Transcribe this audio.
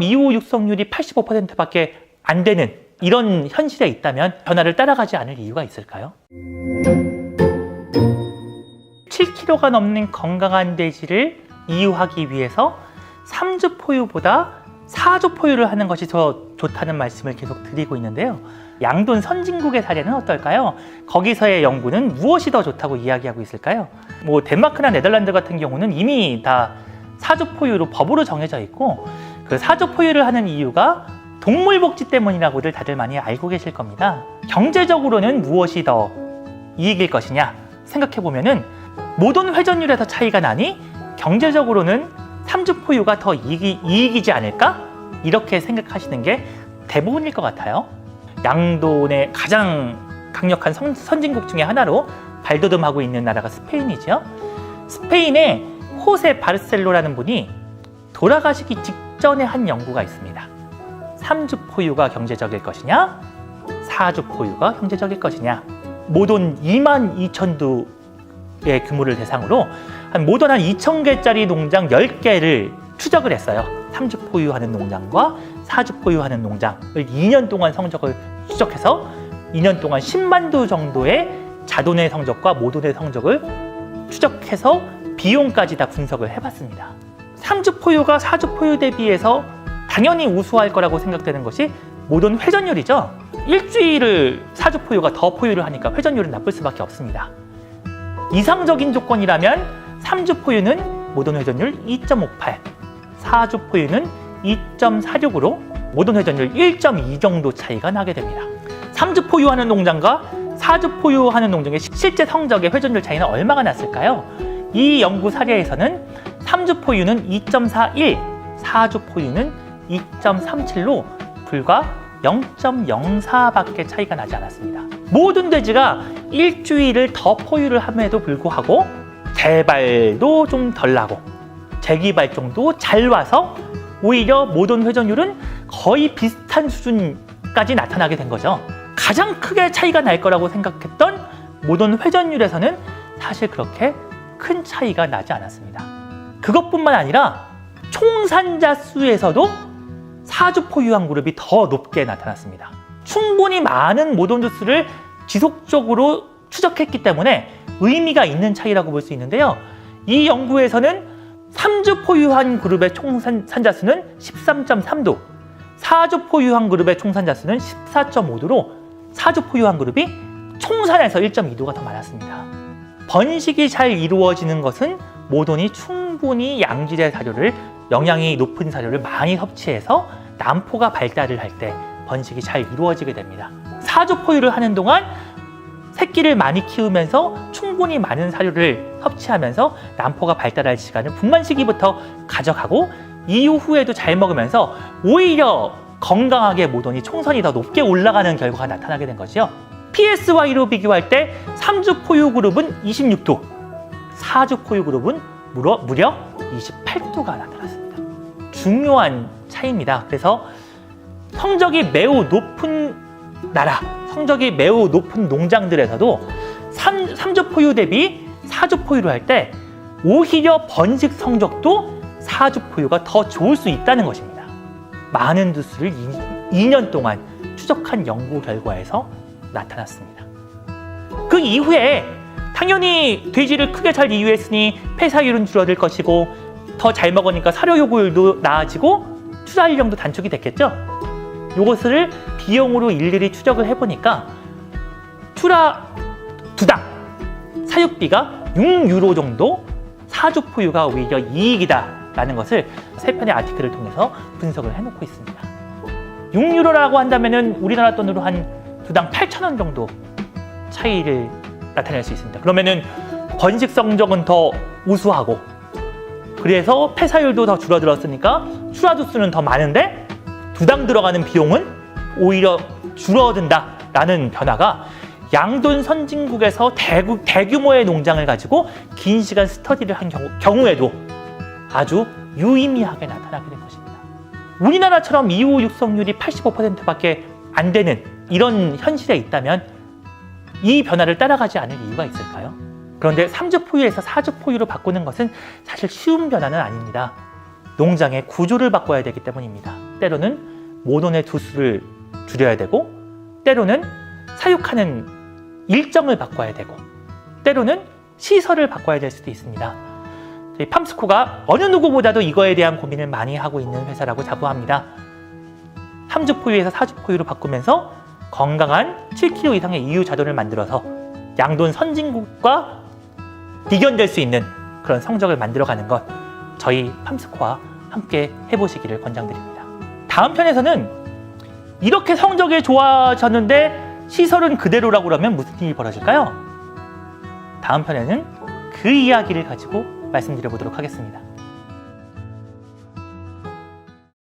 이후 육성률이 85%밖에 안 되는 이런 현실에 있다면 변화를 따라가지 않을 이유가 있을까요? 7kg가 넘는 건강한 돼지를 이유하기 위해서 3주 포유보다 4주 포유를 하는 것이 더 좋다는 말씀을 계속 드리고 있는데요. 양돈 선진국의 사례는 어떨까요? 거기서의 연구는 무엇이 더 좋다고 이야기하고 있을까요? 덴마크나 네덜란드 같은 경우는 이미 다 4주 포유로 법으로 정해져 있고, 그 4주 포유를 하는 이유가 동물복지 때문이라고들 다들 많이 알고 계실 겁니다. 경제적으로는 무엇이 더 이익일 것이냐 생각해보면은 모돈 회전율에서 차이가 나니 경제적으로는 3주 포유가 더 이익이지 않을까? 이렇게 생각하시는 게 대부분일 것 같아요. 양돈의 가장 강력한 선진국 중에 하나로 발돋움하고 있는 나라가 스페인이죠. 스페인의 호세 바르셀로라는 분이 돌아가시기 직전에 한 연구가 있습니다. 3주 포유가 경제적일 것이냐, 4주 포유가 경제적일 것이냐. 모돈 22,000두의 규모를 대상으로 모돈 한 2,000개짜리 농장 10개를 추적을 했어요. 3주 포유하는 농장과 4주 포유하는 농장을 2년 동안 성적을 추적해서 2년 동안 10만 두 정도의 자돈의 성적과 모돈의 성적을 추적해서 비용까지 다 분석을 해봤습니다. 3주 포유가 4주 포유 대비해서 당연히 우수할 거라고 생각되는 것이 모돈 회전율이죠. 일주일을 4주 포유가 더 포유를 하니까 회전율은 나쁠 수밖에 없습니다. 이상적인 조건이라면 3주 포유는 모돈 회전율 2.58, 4주 포유는 2.46으로 모돈 회전율 1.2 정도 차이가 나게 됩니다. 3주 포유하는 농장과 4주 포유하는 농장의 실제 성적의 회전율 차이는 얼마가 났을까요? 이 연구 사례에서는 3주 포유는 2.41, 4주 포유는 2.37로 불과 0.04밖에 차이가 나지 않았습니다. 모든 돼지가 일주일을 더 포유를 함에도 불구하고 재발도 좀 덜 나고 재기발종도 잘 와서 오히려 모돈 회전율은 거의 비슷한 수준까지 나타나게 된 거죠. 가장 크게 차이가 날 거라고 생각했던 모돈 회전율에서는 사실 그렇게 큰 차이가 나지 않았습니다. 그것뿐만 아니라 총산자 수에서도 4주 포유한 그룹이 더 높게 나타났습니다. 충분히 많은 모돈 주수를 지속적으로 추적했기 때문에 의미가 있는 차이라고 볼 수 있는데요. 이 연구에서는 3주 포유한 그룹의 총산자 수는 13.3두, 4주 포유한 그룹의 총산자 수는 14.5두로 4주 포유한 그룹이 총산에서 1.2두가 더 많았습니다. 번식이 잘 이루어지는 것은 모돈이 충분히 양질의 사료를, 영양이 높은 사료를 많이 섭취해서 난포가 발달을 할 때 번식이 잘 이루어지게 됩니다. 4주 포유를 하는 동안 새끼를 많이 키우면서 충분히 많은 사료를 섭취하면서 난포가 발달할 시간을 분만 시기부터 가져가고 이후에도 잘 먹으면서 오히려 건강하게 모돈이 총선이 더 높게 올라가는 결과가 나타나게 된 거죠. PSY로 비교할 때 3주 포유 그룹은 26도, 4주 포유 그룹은 무려 28도가 나타났습니다. 중요한 차이입니다. 그래서 성적이 매우 높은 나라, 성적이 매우 높은 농장들에서도 3주 포유 대비 4주 포유를 할 때 오히려 번식 성적도 4주 포유가 더 좋을 수 있다는 것입니다. 많은 두수를 2년 동안 추적한 연구 결과에서 나타났습니다. 그 이후에 당연히 돼지를 크게 잘 이유했으니 폐사율은 줄어들 것이고 더 잘 먹으니까 사료 요구율도 나아지고 출하연령도 단축이 됐겠죠. 이것을 비용으로 일일이 추적을 해보니까 출하 두당 사육비가 6유로 정도 4주 포유가 오히려 이익이다라는 것을 3편의 아티클을 통해서 분석을 해놓고 있습니다. 6유로라고 한다면 우리나라 돈으로 한 두당 8,000원 정도 차이를 나타낼 수 있습니다. 그러면은 번식 성적은 더 우수하고 그래서 폐사율도 더 줄어들었으니까 출하 두수는 더 많은데 두당 들어가는 비용은 오히려 줄어든다라는 변화가 양돈 선진국에서 대규모의 농장을 가지고 긴 시간 스터디를 한 경우에도 아주 유의미하게 나타나게 된 것입니다. 우리나라처럼 이후 육성률이 85%밖에 안 되는 이런 현실에 있다면 이 변화를 따라가지 않을 이유가 있을까요? 그런데 3주 포유에서 4주 포유로 바꾸는 것은 사실 쉬운 변화는 아닙니다. 농장의 구조를 바꿔야 되기 때문입니다. 때로는 모돈의 두수를 줄여야 되고, 때로는 사육하는 일정을 바꿔야 되고, 때로는 시설을 바꿔야 될 수도 있습니다. 저희 팜스코가 어느 누구보다도 이거에 대한 고민을 많이 하고 있는 회사라고 자부합니다. 3주 포유에서 4주 포유로 바꾸면서 건강한 7kg 이상의 이유 자돈을 만들어서 양돈 선진국과 비견될 수 있는 그런 성적을 만들어가는 것, 저희 팜스코와 함께 해보시기를 권장드립니다. 다음 편에서는 이렇게 성적이 좋아졌는데 시설은 그대로라고 그러면 무슨 일이 벌어질까요? 다음 편에는 그 이야기를 가지고 말씀드려보도록 하겠습니다.